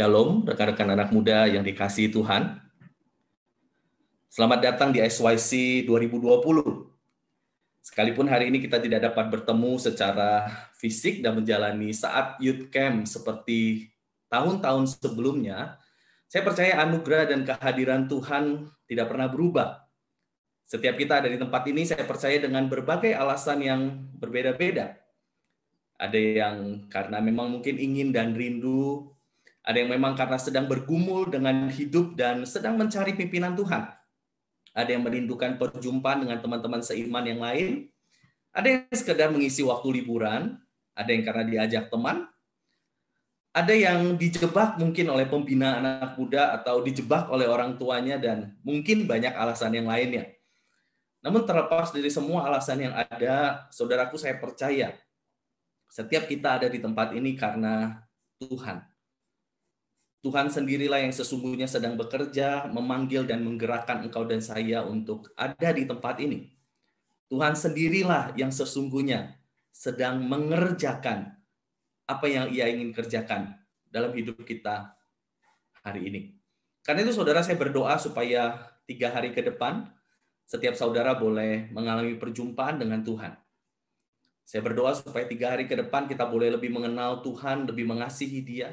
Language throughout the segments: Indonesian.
Shalom, rekan-rekan anak muda yang dikasihi Tuhan. Selamat datang di SYC 2020. Sekalipun hari ini kita tidak dapat bertemu secara fisik dan menjalani saat youth camp seperti tahun-tahun sebelumnya, saya percaya anugerah dan kehadiran Tuhan tidak pernah berubah. Setiap kita ada di tempat ini, saya percaya dengan berbagai alasan yang berbeda-beda. Ada yang karena memang mungkin ingin dan rindu, ada yang memang karena sedang bergumul dengan hidup dan sedang mencari pimpinan Tuhan. Ada yang merindukan perjumpaan dengan teman-teman seiman yang lain. Ada yang sekedar mengisi waktu liburan. Ada yang karena diajak teman. Ada yang dijebak mungkin oleh pembina anak muda atau dijebak oleh orang tuanya dan mungkin banyak alasan yang lainnya. Namun terlepas dari semua alasan yang ada, saudaraku, saya percaya setiap kita ada di tempat ini karena Tuhan. Tuhan sendirilah yang sesungguhnya sedang bekerja, memanggil dan menggerakkan engkau dan saya untuk ada di tempat ini. Tuhan sendirilah yang sesungguhnya sedang mengerjakan apa yang Ia ingin kerjakan dalam hidup kita hari ini. Karena itu saudara, saya berdoa supaya 3 hari ke depan setiap saudara boleh mengalami perjumpaan dengan Tuhan. Saya berdoa supaya 3 hari ke depan kita boleh lebih mengenal Tuhan, lebih mengasihi Dia.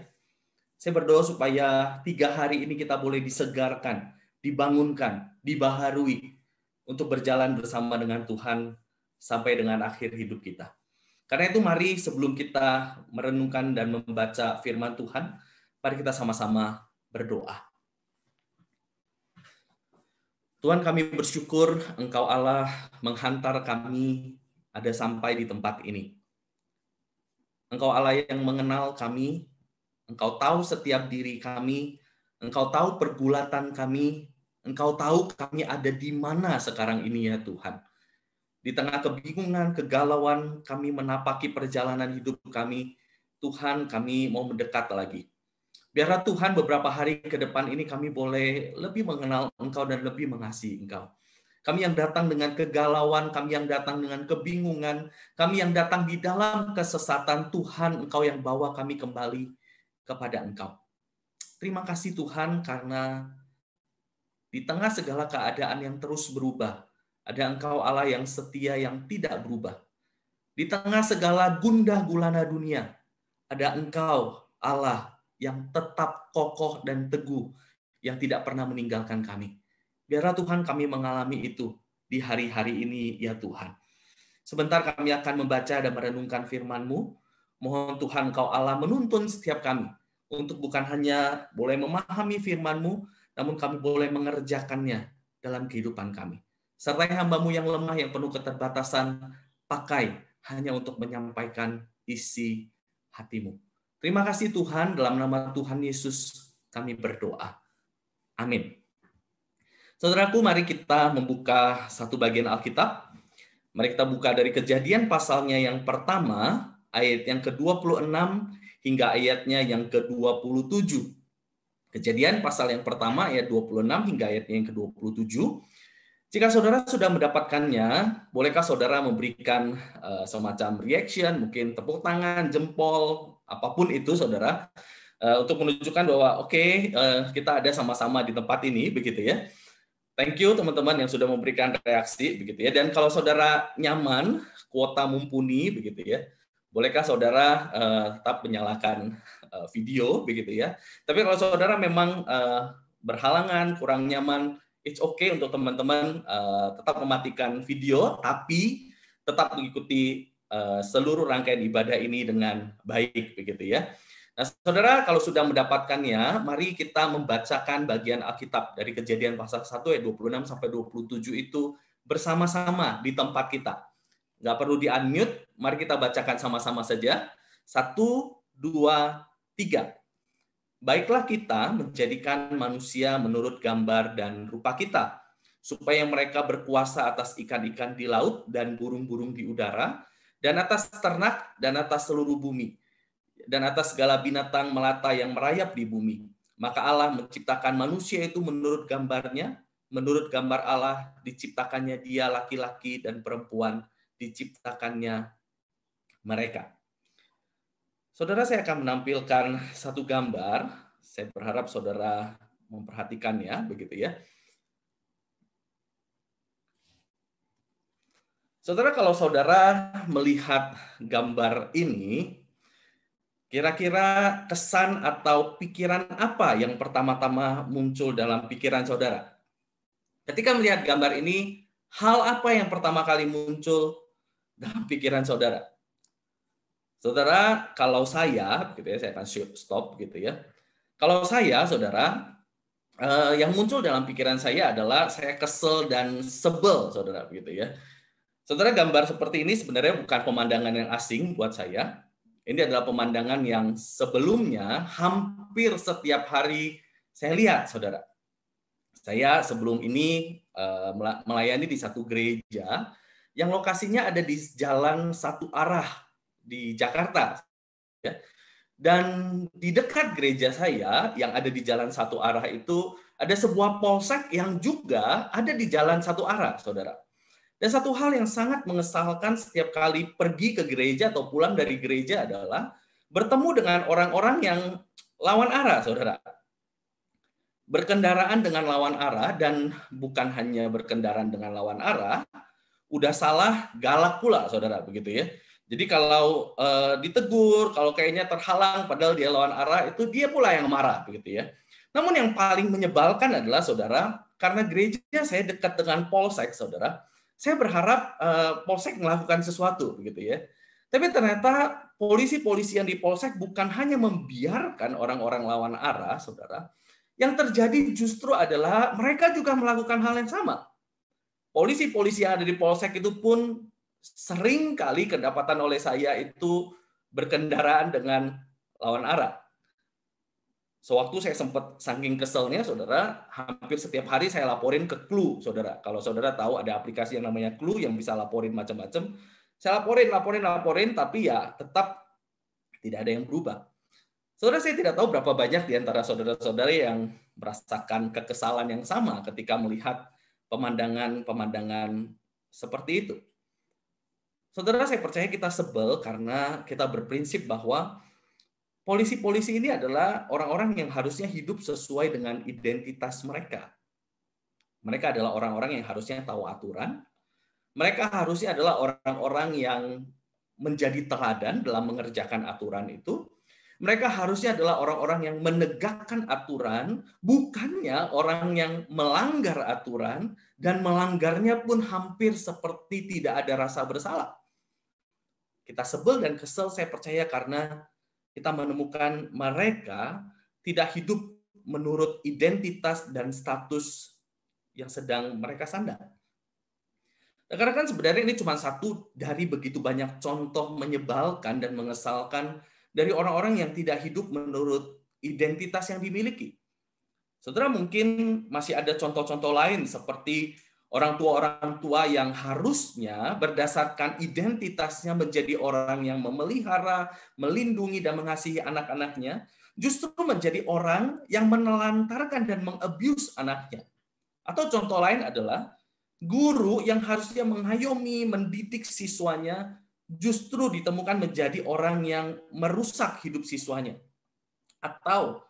Saya berdoa supaya 3 hari ini kita boleh disegarkan, dibangunkan, dibaharui untuk berjalan bersama dengan Tuhan sampai dengan akhir hidup kita. Karena itu mari sebelum kita merenungkan dan membaca firman Tuhan, mari kita sama-sama berdoa. Tuhan, kami bersyukur Engkau Allah menghantar kami ada sampai di tempat ini. Engkau Allah yang mengenal kami, Engkau tahu setiap diri kami, Engkau tahu pergulatan kami, Engkau tahu kami ada di mana sekarang ini ya Tuhan. Di tengah kebingungan, kegalauan kami menapaki perjalanan hidup kami, Tuhan, kami mau mendekat lagi. Biarlah Tuhan beberapa hari ke depan ini kami boleh lebih mengenal Engkau dan lebih mengasihi Engkau. Kami yang datang dengan kegalauan, kami yang datang dengan kebingungan, kami yang datang di dalam kesesatan, Tuhan, Engkau yang bawa kami kembali kepada Engkau. Terima kasih Tuhan karena di tengah segala keadaan yang terus berubah, ada Engkau Allah yang setia yang tidak berubah. Di tengah segala gundah gulana dunia, ada Engkau Allah yang tetap kokoh dan teguh, yang tidak pernah meninggalkan kami. Biarlah Tuhan kami mengalami itu di hari-hari ini ya Tuhan. Sebentar kami akan membaca dan merenungkan firman-Mu. Mohon Tuhan Engkau Allah menuntun setiap kami untuk bukan hanya boleh memahami firman-Mu, namun kami boleh mengerjakannya dalam kehidupan kami. Sertai hamba-Mu yang lemah, yang penuh keterbatasan, pakai hanya untuk menyampaikan isi hati-Mu. Terima kasih Tuhan, dalam nama Tuhan Yesus kami berdoa. Amin. Saudaraku, mari kita membuka satu bagian Alkitab. Mari kita buka dari Kejadian pasalnya yang pertama, ayat yang ke-26 hingga ayatnya yang ke-27. Kejadian pasal yang pertama, ayat 26 hingga ayatnya yang ke-27. Jika saudara sudah mendapatkannya, bolehkah saudara memberikan semacam reaction, mungkin tepuk tangan, jempol, apapun itu saudara, untuk menunjukkan bahwa oke, kita ada sama-sama di tempat ini, begitu ya. Thank you teman-teman yang sudah memberikan reaksi, begitu ya. Dan kalau saudara nyaman, kuota mumpuni, begitu ya, bolehkah saudara tetap menyalakan video, begitu ya. Tapi kalau saudara memang berhalangan, kurang nyaman, it's okay untuk teman-teman tetap mematikan video, tapi tetap mengikuti seluruh rangkaian ibadah ini dengan baik, begitu ya. Nah, saudara, kalau sudah mendapatkannya, mari kita membacakan bagian Alkitab dari Kejadian pasal 1 ayat 26 sampai 27 itu bersama-sama di tempat kita. Nggak perlu di-unmute, mari kita bacakan sama-sama saja. 1, 2, 3. Baiklah kita menjadikan manusia menurut gambar dan rupa kita, supaya mereka berkuasa atas ikan-ikan di laut dan burung-burung di udara, dan atas ternak dan atas seluruh bumi, dan atas segala binatang melata yang merayap di bumi. Maka Allah menciptakan manusia itu menurut gambarnya, menurut gambar Allah diciptakannya dia, laki-laki dan perempuan diciptakannya mereka. Saudara, saya akan menampilkan satu gambar. Saya berharap saudara memperhatikan ya, begitu ya. Saudara, kalau saudara melihat gambar ini, kira-kira kesan atau pikiran apa yang pertama-tama muncul dalam pikiran saudara? Ketika melihat gambar ini, hal apa yang pertama kali muncul dalam pikiran saudara? Saudara, kalau saya, gitu ya, saya akan stop gitu ya. Kalau saya, saudara, yang muncul dalam pikiran saya adalah saya kesel dan sebel, saudara, gitu ya. Saudara, gambar seperti ini sebenarnya bukan pemandangan yang asing buat saya. Ini adalah pemandangan yang sebelumnya hampir setiap hari saya lihat, saudara. Saya sebelum ini melayani di satu gereja yang lokasinya ada di jalan satu arah di Jakarta. Ya. Dan di dekat gereja saya yang ada di jalan satu arah itu ada sebuah polsek yang juga ada di jalan satu arah, saudara. Dan satu hal yang sangat mengesalkan setiap kali pergi ke gereja atau pulang dari gereja adalah bertemu dengan orang-orang yang lawan arah, saudara. Berkendaraan dengan lawan arah, dan bukan hanya berkendaraan dengan lawan arah, udah salah galak pula, saudara, begitu ya. Jadi kalau ditegur, kalau kayaknya terhalang padahal dia lawan arah, itu dia pula yang marah, begitu ya. Namun yang paling menyebalkan adalah, saudara, karena gereja saya dekat dengan polsek, saudara, saya berharap polsek melakukan sesuatu, begitu ya. Tapi ternyata polisi-polisi yang di polsek bukan hanya membiarkan orang-orang lawan arah, saudara. Yang terjadi justru adalah mereka juga melakukan hal yang sama. Polisi-polisi yang ada di polsek itu pun sering kali kedapatan oleh saya itu berkendaraan dengan lawan arah. Sewaktu saya sempat saking keselnya, saudara, hampir setiap hari saya laporin ke Clue, saudara. Kalau saudara tahu ada aplikasi yang namanya Clue yang bisa laporin macam-macam, saya laporin, tapi ya tetap tidak ada yang berubah. Saudara, saya tidak tahu berapa banyak di antara saudara-saudara yang merasakan kekesalan yang sama ketika melihat pemandangan-pemandangan seperti itu. Saudara, saya percaya kita sebel karena kita berprinsip bahwa polisi-polisi ini adalah orang-orang yang harusnya hidup sesuai dengan identitas mereka. Mereka adalah orang-orang yang harusnya tahu aturan. Mereka harusnya adalah orang-orang yang menjadi teladan dalam mengerjakan aturan itu. Mereka harusnya adalah orang-orang yang menegakkan aturan, bukannya orang yang melanggar aturan, dan melanggarnya pun hampir seperti tidak ada rasa bersalah. Kita sebel dan kesel, saya percaya, karena kita menemukan mereka tidak hidup menurut identitas dan status yang sedang mereka sandang. Karena kan sebenarnya ini cuma satu dari begitu banyak contoh menyebalkan dan mengesalkan dari orang-orang yang tidak hidup menurut identitas yang dimiliki. Saudara, mungkin masih ada contoh-contoh lain seperti orang tua yang harusnya berdasarkan identitasnya menjadi orang yang memelihara, melindungi, dan mengasihi anak-anaknya, justru menjadi orang yang menelantarkan dan mengabuse anaknya. Atau contoh lain adalah guru yang harusnya mengayomi, mendidik siswanya, justru ditemukan menjadi orang yang merusak hidup siswanya. Atau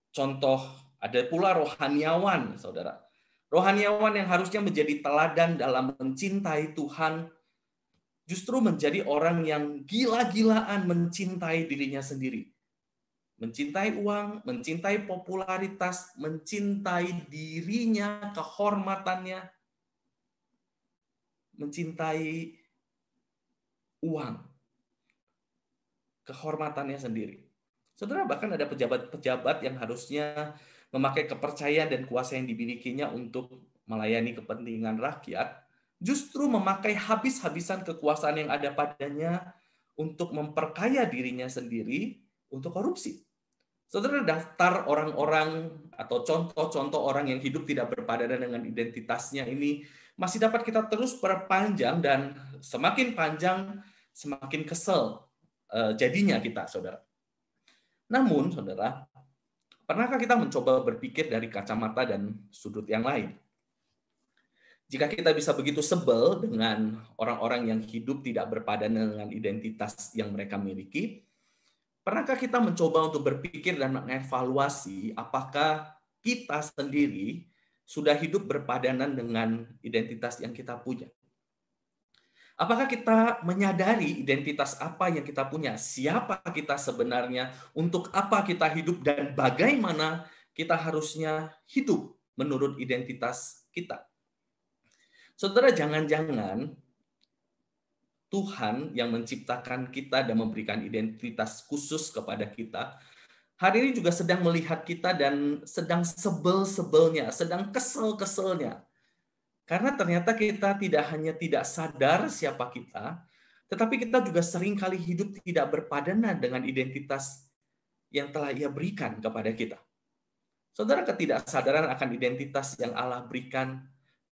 contoh, ada pula rohaniawan, saudara. Rohaniawan yang harusnya menjadi teladan dalam mencintai Tuhan, justru menjadi orang yang gila-gilaan mencintai dirinya sendiri. Mencintai uang, mencintai popularitas, mencintai dirinya, kehormatannya, mencintai uang, kehormatannya sendiri. Saudara, bahkan ada pejabat-pejabat yang harusnya memakai kepercayaan dan kuasa yang dimilikinya untuk melayani kepentingan rakyat, justru memakai habis-habisan kekuasaan yang ada padanya untuk memperkaya dirinya sendiri untuk korupsi. Saudara, daftar orang-orang atau contoh-contoh orang yang hidup tidak berpadanan dengan identitasnya ini masih dapat kita terus perpanjang, dan semakin panjang semakin kesel jadinya kita, saudara. Namun, saudara, pernahkah kita mencoba berpikir dari kacamata dan sudut yang lain? Jika kita bisa begitu sebel dengan orang-orang yang hidup tidak berpadanan dengan identitas yang mereka miliki, Pernahkah kita mencoba untuk berpikir dan mengevaluasi apakah kita sendiri sudah hidup berpadanan dengan identitas yang kita punya? Apakah kita menyadari identitas apa yang kita punya? Siapa kita sebenarnya? Untuk apa kita hidup? Dan bagaimana kita harusnya hidup menurut identitas kita? Saudara, jangan-jangan Tuhan yang menciptakan kita dan memberikan identitas khusus kepada kita, hari ini juga sedang melihat kita dan sedang sebel-sebelnya, sedang kesel-keselnya. Karena ternyata kita tidak hanya tidak sadar siapa kita, tetapi kita juga sering kali hidup tidak berpadanan dengan identitas yang telah Ia berikan kepada kita. Saudara, ketidaksadaran akan identitas yang Allah berikan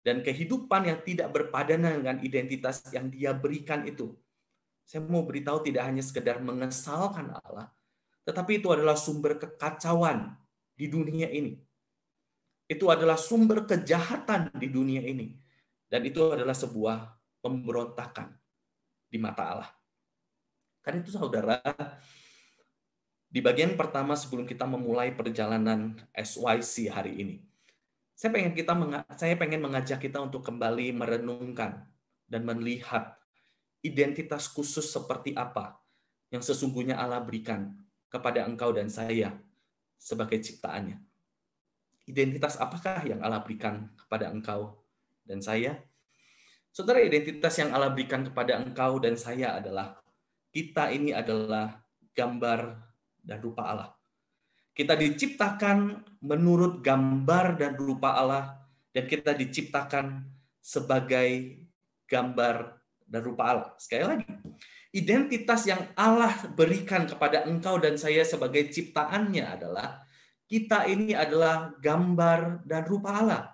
dan kehidupan yang tidak berpadanan dengan identitas yang Dia berikan itu, saya mau beritahu, tidak hanya sekedar mengesalkan Allah, tetapi itu adalah sumber kekacauan di dunia ini. Itu adalah sumber kejahatan di dunia ini. Dan itu adalah sebuah pemberontakan di mata Allah. Karena itu saudara, di bagian pertama sebelum kita memulai perjalanan SYC hari ini, saya pengen mengajak kita untuk kembali merenungkan dan melihat identitas khusus seperti apa yang sesungguhnya Allah berikan kepada engkau dan saya sebagai ciptaannya. Identitas apakah yang Allah berikan kepada engkau dan saya? Saudara, identitas yang Allah berikan kepada engkau dan saya adalah kita ini adalah gambar dan rupa Allah. Kita diciptakan menurut gambar dan rupa Allah, dan kita diciptakan sebagai gambar dan rupa Allah. Sekali lagi, identitas yang Allah berikan kepada engkau dan saya sebagai ciptaannya adalah kita ini adalah gambar dan rupa Allah.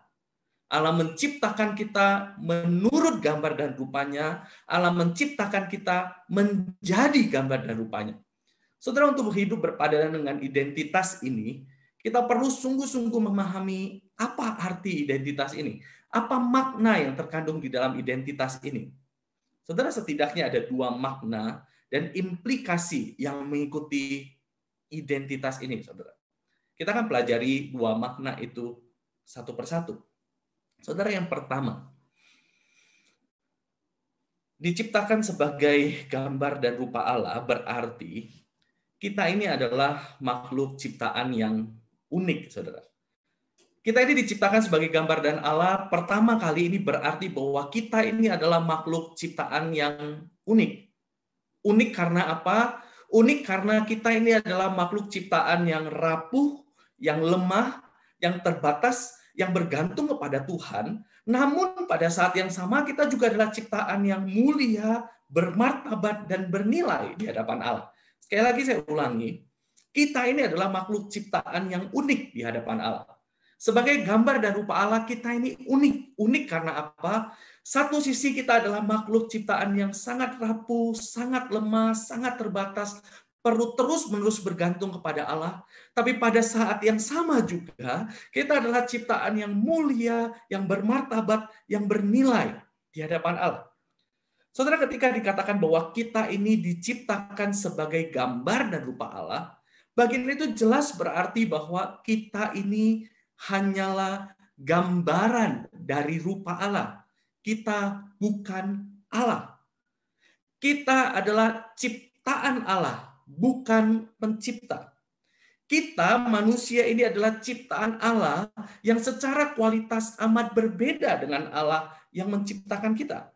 Allah menciptakan kita menurut gambar dan rupanya. Allah menciptakan kita menjadi gambar dan rupanya. Saudara, untuk hidup berpadanan dengan identitas ini, kita perlu sungguh-sungguh memahami apa arti identitas ini. Apa makna yang terkandung di dalam identitas ini. Saudara, setidaknya ada dua makna dan implikasi yang mengikuti identitas ini, saudara. Kita akan pelajari dua makna itu satu persatu. Saudara, yang pertama, diciptakan sebagai gambar dan rupa Allah berarti kita ini adalah makhluk ciptaan yang unik, saudara. Kita ini diciptakan sebagai gambar dan Allah pertama kali ini berarti bahwa kita ini adalah makhluk ciptaan yang unik. Unik karena apa? Unik karena kita ini adalah makhluk ciptaan yang rapuh, yang lemah, yang terbatas, yang bergantung kepada Tuhan. Namun pada saat yang sama kita juga adalah ciptaan yang mulia, bermartabat, dan bernilai di hadapan Allah. Sekali lagi saya ulangi, kita ini adalah makhluk ciptaan yang unik di hadapan Allah. Sebagai gambar dan rupa Allah, kita ini unik. Unik karena apa? Satu sisi kita adalah makhluk ciptaan yang sangat rapuh, sangat lemah, sangat terbatas, perlu terus-menerus bergantung kepada Allah. Tapi pada saat yang sama juga, kita adalah ciptaan yang mulia, yang bermartabat, yang bernilai di hadapan Allah. Saudara, ketika dikatakan bahwa kita ini diciptakan sebagai gambar dan rupa Allah, bagian itu jelas berarti bahwa kita ini hanyalah gambaran dari rupa Allah. Kita bukan Allah. Kita adalah ciptaan Allah, bukan pencipta. Kita manusia ini adalah ciptaan Allah yang secara kualitas amat berbeda dengan Allah yang menciptakan kita.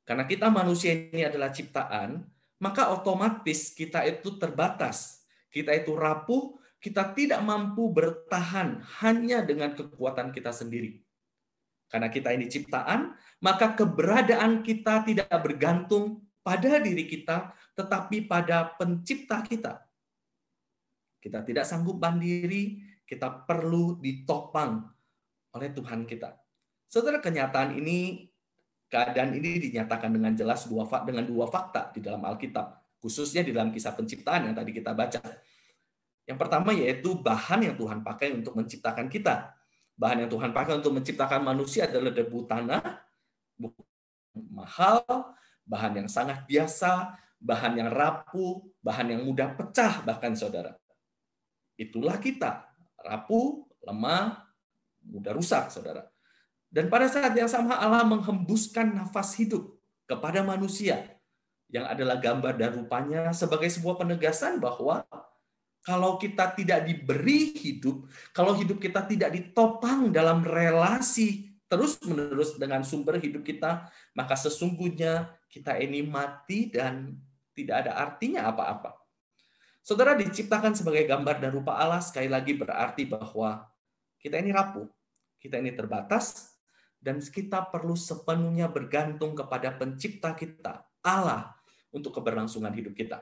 Karena kita manusia ini adalah ciptaan, maka otomatis kita itu terbatas. Kita itu rapuh, kita tidak mampu bertahan hanya dengan kekuatan kita sendiri. Karena kita ini ciptaan, maka keberadaan kita tidak bergantung pada diri kita, tetapi pada pencipta kita. Kita tidak sanggup mandiri, kita perlu ditopang oleh Tuhan kita. Saudara, keadaan ini dinyatakan dengan jelas dengan dua fakta di dalam Alkitab, khususnya di dalam kisah penciptaan yang tadi kita baca. Yang pertama yaitu bahan yang Tuhan pakai untuk menciptakan kita. Bahan yang Tuhan pakai untuk menciptakan manusia adalah debu tanah, mahal, bahan yang sangat biasa, bahan yang rapuh, bahan yang mudah pecah bahkan saudara. Itulah kita, rapuh, lemah, mudah rusak saudara. Dan pada saat yang sama Allah menghembuskan nafas hidup kepada manusia yang adalah gambar dan rupanya sebagai sebuah penegasan bahwa kalau kita tidak diberi hidup, kalau hidup kita tidak ditopang dalam relasi terus-menerus dengan sumber hidup kita, maka sesungguhnya kita ini mati dan tidak ada artinya apa-apa. Saudara diciptakan sebagai gambar dan rupa Allah, sekali lagi berarti bahwa kita ini rapuh, kita ini terbatas, dan kita perlu sepenuhnya bergantung kepada pencipta kita, Allah, untuk keberlangsungan hidup kita.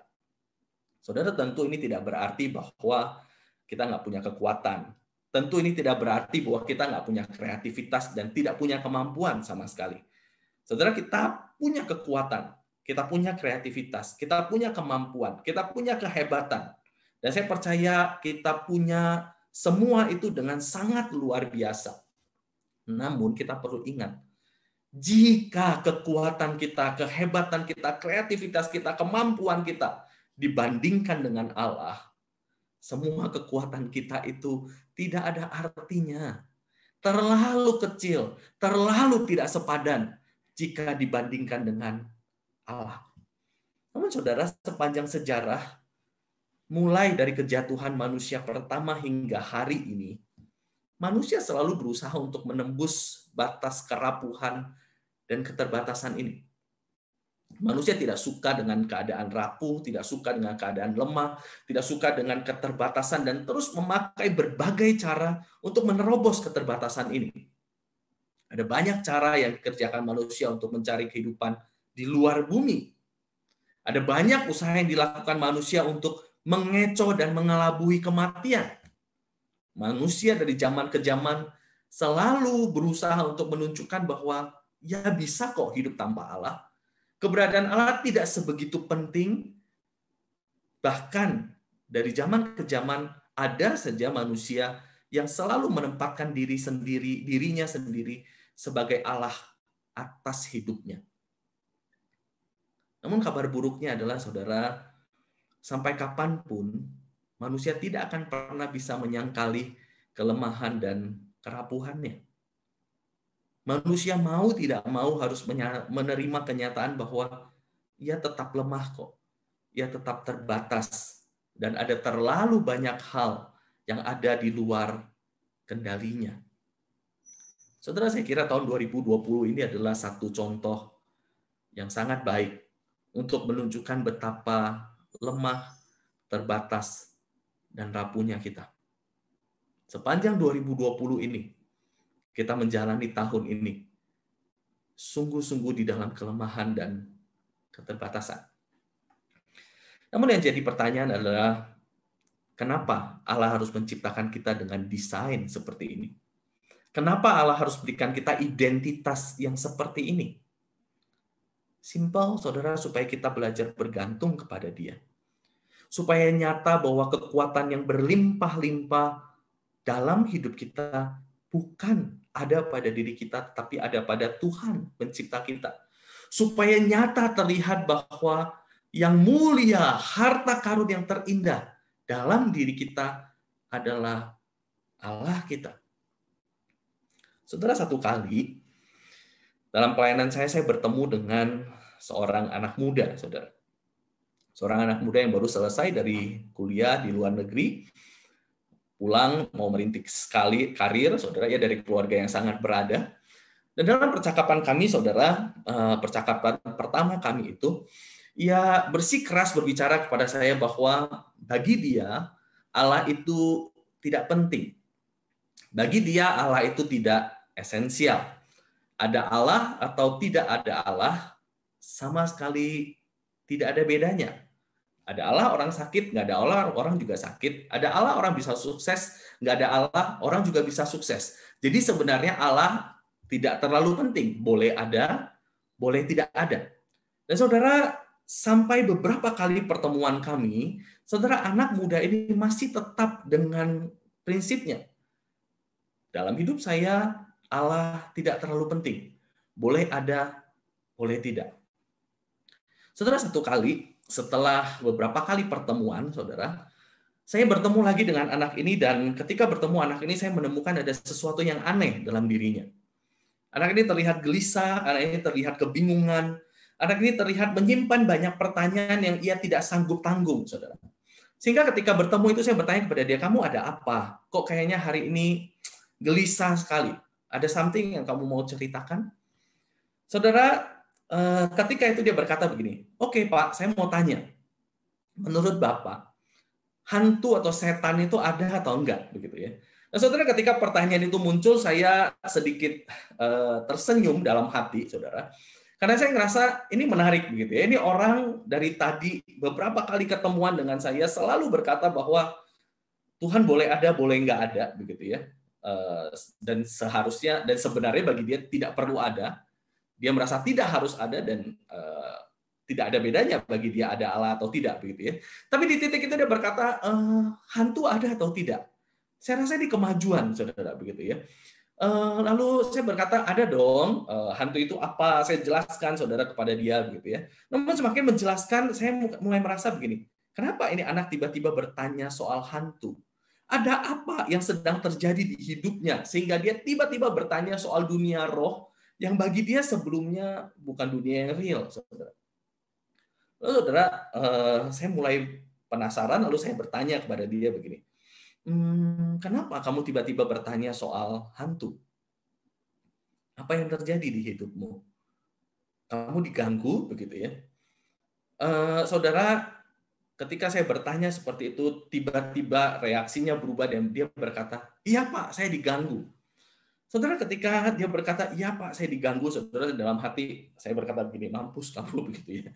Saudara, tentu ini tidak berarti bahwa kita nggak punya kekuatan. Tentu ini tidak berarti bahwa kita nggak punya kreativitas dan tidak punya kemampuan sama sekali. Saudara, kita punya kekuatan, kita punya kreativitas, kita punya kemampuan, kita punya kehebatan. Dan saya percaya kita punya semua itu dengan sangat luar biasa. Namun kita perlu ingat, jika kekuatan kita, kehebatan kita, kreativitas kita, kemampuan kita dibandingkan dengan Allah, semua kekuatan kita itu tidak ada artinya. Terlalu kecil, terlalu tidak sepadan jika dibandingkan dengan Allah. Namun saudara, sepanjang sejarah, mulai dari kejatuhan manusia pertama hingga hari ini, manusia selalu berusaha untuk menembus batas kerapuhan dan keterbatasan ini. Manusia tidak suka dengan keadaan rapuh, tidak suka dengan keadaan lemah, tidak suka dengan keterbatasan, dan terus memakai berbagai cara untuk menerobos keterbatasan ini. Ada banyak cara yang dikerjakan manusia untuk mencari kehidupan di luar bumi. Ada banyak usaha yang dilakukan manusia untuk mengecoh dan mengelabui kematian. Manusia dari zaman ke zaman selalu berusaha untuk menunjukkan bahwa ya bisa kok hidup tanpa Allah. Keberadaan Allah tidak sebegitu penting, bahkan dari zaman ke zaman ada saja manusia yang selalu menempatkan dirinya sendiri sebagai Allah atas hidupnya. Namun kabar buruknya adalah, saudara, sampai kapanpun manusia tidak akan pernah bisa menyangkali kelemahan dan kerapuhannya. Manusia mau tidak mau harus menerima kenyataan bahwa ia tetap lemah kok. Ia tetap terbatas. Dan ada terlalu banyak hal yang ada di luar kendalinya. Saudara, saya kira tahun 2020 ini adalah satu contoh yang sangat baik untuk menunjukkan betapa lemah, terbatas, dan rapuhnya kita. Sepanjang 2020 ini, kita menjalani tahun ini sungguh-sungguh di dalam kelemahan dan keterbatasan. Namun yang jadi pertanyaan adalah, kenapa Allah harus menciptakan kita dengan desain seperti ini? Kenapa Allah harus berikan kita identitas yang seperti ini? Simpel, saudara, supaya kita belajar bergantung kepada Dia. Supaya nyata bahwa kekuatan yang berlimpah-limpah dalam hidup kita bukan ada pada diri kita, tetapi ada pada Tuhan pencipta kita. Supaya nyata terlihat bahwa yang mulia, harta karun yang terindah dalam diri kita adalah Allah kita. Saudara, satu kali dalam pelayanan saya bertemu dengan seorang anak muda, saudara. Seorang anak muda yang baru selesai dari kuliah di luar negeri, pulang mau merintis sekali karir, saudara, ya, dari keluarga yang sangat berada. Dan dalam percakapan kami, saudara, percakapan pertama kami itu, ia bersikeras berbicara kepada saya bahwa bagi dia Allah itu tidak penting. Bagi dia Allah itu tidak esensial. Ada Allah atau tidak ada Allah sama sekali tidak ada bedanya. Ada Allah orang sakit, nggak ada Allah orang juga sakit. Ada Allah orang bisa sukses, nggak ada Allah orang juga bisa sukses. Jadi sebenarnya Allah tidak terlalu penting. Boleh ada, boleh tidak ada. Dan saudara, sampai beberapa kali pertemuan kami, saudara, anak muda ini masih tetap dengan prinsipnya. Dalam hidup saya, Allah tidak terlalu penting. Boleh ada, boleh tidak. Saudara, satu kali setelah beberapa kali pertemuan, saudara, saya bertemu lagi dengan anak ini, dan ketika bertemu anak ini, saya menemukan ada sesuatu yang aneh dalam dirinya. Anak ini terlihat gelisah, anak ini terlihat kebingungan, anak ini terlihat menyimpan banyak pertanyaan yang ia tidak sanggup tanggung, saudara. Sehingga ketika bertemu itu saya bertanya kepada dia, kamu ada apa? Kok kayaknya hari ini gelisah sekali? Ada something yang kamu mau ceritakan? Saudara, ketika itu dia berkata begini, oke Pak, saya mau tanya, menurut Bapak, hantu atau setan itu ada atau enggak? Begitu ya. Nah, saudara, ketika pertanyaan itu muncul, saya sedikit tersenyum dalam hati, saudara. Karena saya ngerasa ini menarik begitu ya. Ini orang dari tadi beberapa kali ketemuan dengan saya selalu berkata bahwa Tuhan boleh ada, boleh nggak ada, begitu ya. Dan seharusnya dan sebenarnya bagi dia tidak perlu ada. Dia merasa tidak harus ada, dan tidak ada bedanya bagi dia ada Allah atau tidak, begitu ya. Tapi di titik itu dia berkata, hantu ada atau tidak? Saya rasa ini kemajuan, saudara, begitu ya. Lalu saya berkata, ada dong, hantu itu apa? Saya jelaskan, saudara, kepada dia, begitu ya. Namun semakin menjelaskan, saya mulai merasa begini, kenapa ini anak tiba-tiba bertanya soal hantu? Ada apa yang sedang terjadi di hidupnya sehingga dia tiba-tiba bertanya soal dunia roh yang bagi dia sebelumnya bukan dunia yang real, saudara. Lalu saudara, saya mulai penasaran, lalu saya bertanya kepada dia begini, kenapa kamu tiba-tiba bertanya soal hantu? Apa yang terjadi di hidupmu? Kamu diganggu, begitu ya? Saudara, ketika saya bertanya seperti itu, tiba-tiba reaksinya berubah dan dia berkata, iya Pak, saya diganggu. Saudara, ketika dia berkata, iya Pak, saya diganggu, saudara, dalam hati saya berkata begini, mampus kamu, begitu ya.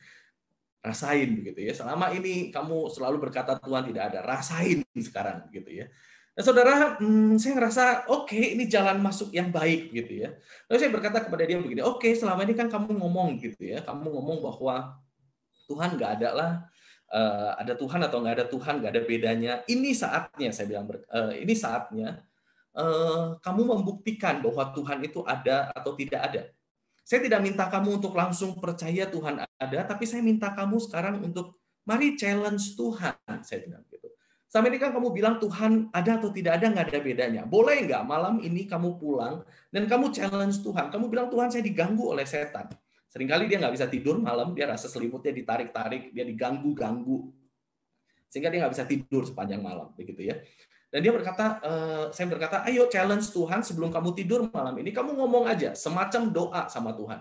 Rasain, begitu ya. Selama ini kamu selalu berkata Tuhan tidak ada, rasain sekarang, gitu ya. Nah, saudara, saya ngerasa oke, ini jalan masuk yang baik, gitu ya. Lalu saya berkata kepada dia begini, oke, selama ini kan kamu ngomong gitu ya, kamu ngomong bahwa Tuhan nggak ada lah, ada Tuhan atau nggak ada Tuhan nggak ada bedanya. Ini saatnya, saya bilang, ini saatnya kamu membuktikan bahwa Tuhan itu ada atau tidak ada. Saya tidak minta kamu untuk langsung percaya Tuhan ada, tapi saya minta kamu sekarang untuk mari challenge Tuhan, saya bilang gitu. Sama ini kan kamu bilang Tuhan ada atau tidak ada, nggak ada bedanya. Boleh nggak malam ini kamu pulang dan kamu challenge Tuhan. Kamu bilang, Tuhan, saya diganggu oleh setan. Seringkali dia nggak bisa tidur malam, dia rasa selimutnya ditarik-tarik, dia diganggu-ganggu. Sehingga dia nggak bisa tidur sepanjang malam, begitu ya. Dan dia berkata, saya berkata, ayo challenge Tuhan sebelum kamu tidur malam ini, kamu ngomong aja, semacam doa sama Tuhan.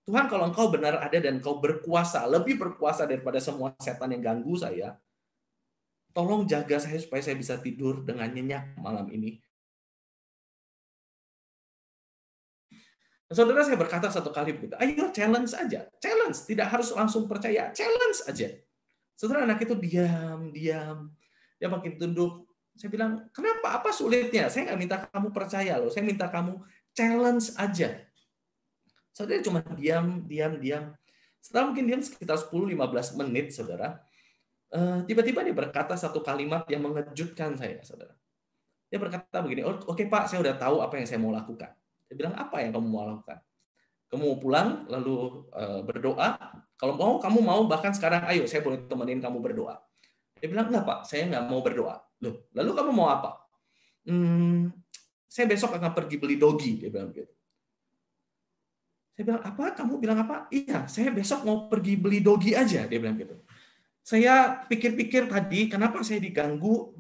Tuhan, kalau engkau benar ada dan engkau berkuasa, lebih berkuasa daripada semua setan yang ganggu saya, tolong jaga saya supaya saya bisa tidur dengan nyenyak malam ini. Saudara, saya berkata satu kali begitu, ayo challenge aja, challenge, tidak harus langsung percaya, challenge aja. Saudara, anak itu diam, dia makin tunduk. Saya bilang, kenapa? Apa sulitnya? Saya nggak minta kamu percaya loh, saya minta kamu challenge aja. Saudara cuma diam. Setelah mungkin diam sekitar 10-15 menit, saudara, tiba-tiba dia berkata satu kalimat yang mengejutkan saya, saudara. Dia berkata begini, oke Pak, saya udah tahu apa yang saya mau lakukan. Saya bilang, apa yang kamu mau lakukan? Kamu mau pulang, lalu berdoa. Kalau mau, kamu mau bahkan sekarang, ayo saya boleh temenin kamu berdoa. Dia bilang, enggak Pak, saya nggak mau berdoa. Loh, lalu kamu mau apa? Saya besok akan pergi beli dogi, dia bilang gitu. Saya bilang, apa? Kamu bilang apa? Iya, saya besok mau pergi beli dogi aja, dia bilang gitu. Saya pikir-pikir tadi, kenapa saya diganggu?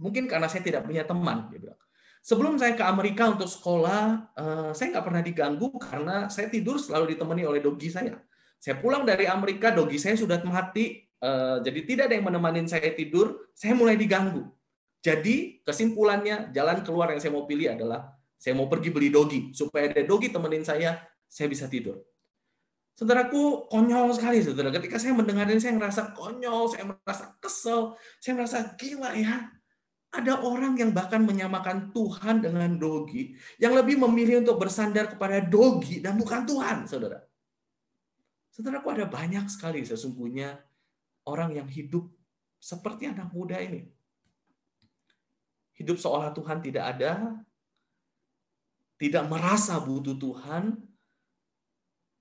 Mungkin karena saya tidak punya teman, dia bilang. Sebelum saya ke Amerika untuk sekolah, saya nggak pernah diganggu karena saya tidur selalu ditemani oleh dogi saya. Saya pulang dari Amerika, dogi saya sudah mati, jadi tidak ada yang menemani saya tidur, saya mulai diganggu. Jadi kesimpulannya, jalan keluar yang saya mau pilih adalah saya mau pergi beli dogi, supaya ada dogi temenin saya bisa tidur. Saudaraku, konyol sekali, saudara. Ketika saya mendengar ini, saya merasa konyol, saya merasa kesel, saya merasa gila ya. Ada orang yang bahkan menyamakan Tuhan dengan dogi, yang lebih memilih untuk bersandar kepada dogi dan bukan Tuhan, saudara. Saudaraku, ada banyak sekali sesungguhnya orang yang hidup seperti anak muda ini. Hidup seolah Tuhan tidak ada, tidak merasa butuh Tuhan,